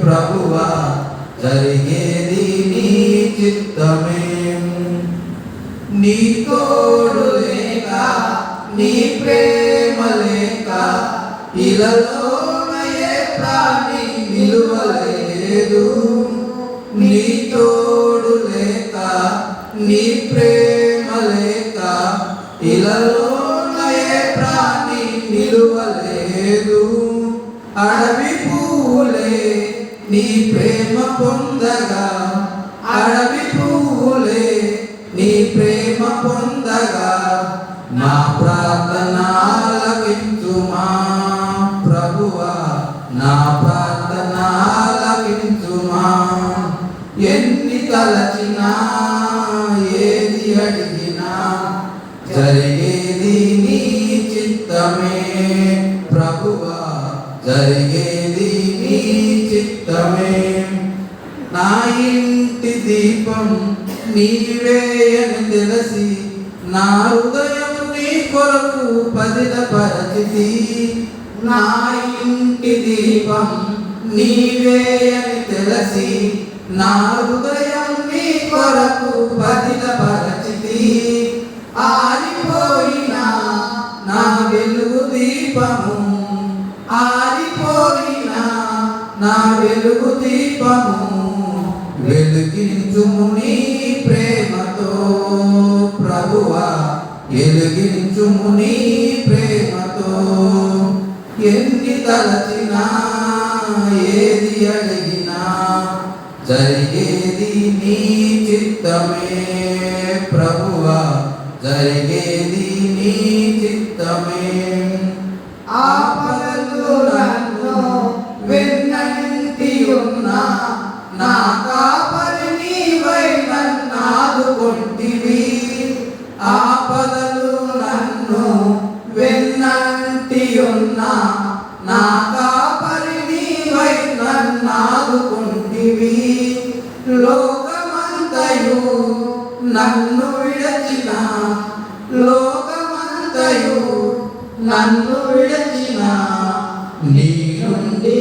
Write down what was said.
ప్రభువా జరిగేది నీ చిత్తమే. నీ తోడు లేక నీ ప్రేమ లేక ఇలలోన ఏ ప్రాణి నిలువలేదు. నీ తోడు లేక నీ ప్రేమ లేక ఇలలోన ఏ ప్రాణి నిలువలేదు. అడవి పూలే నీ ప్రేమ పొందగా, అడవి పూలే నీ ప్రేమ పొందగా, నా ప్రార్థన ఆలకించుమా ప్రభువా, నా ప్రార్థన ఆలకించుమా. ఎన్ని తలచినా ఏది అడిగినా జరిగేది నీ చిత్తమే ప్రభువా, జరిగేది నీ చిత్తమే. నా ఇంటి దీపం నీవే అని తెలిసి నా హృదయం నీ కొరకు పదిలపరచితి. నా ఇంటి దీపం నీవే అని తెలిసి నా హృదయం నీ కొరకు పదిలపరచితి. ఆరిపోయిన నా వెలుగు దీపము, ఆరిపోయిన నా వెలుగు దీపము వెలిగించుము నీ ప్రేమతో ప్రభువా, వెలిగించుము నీ ప్రేమతో. ఎన్ని తలచినా ఏది అడిగినా జరిగేది నీ చిత్తమే ప్రభువా, జరిగేది నీ చిత్తమే. ఆపదలు నన్ను వెన్నంటి ఉన్నా నా కాపరి నీవై నన్నాదుకొంటివి. ఆపదలు నన్ను వెన్నంటి ఉన్నా నా కాపరి నీవై నన్నాదుకొంటివి. లోకమంతయు నన్ను విడచిన, లోకమంతయు నన్ను విడచిన నీ నుండి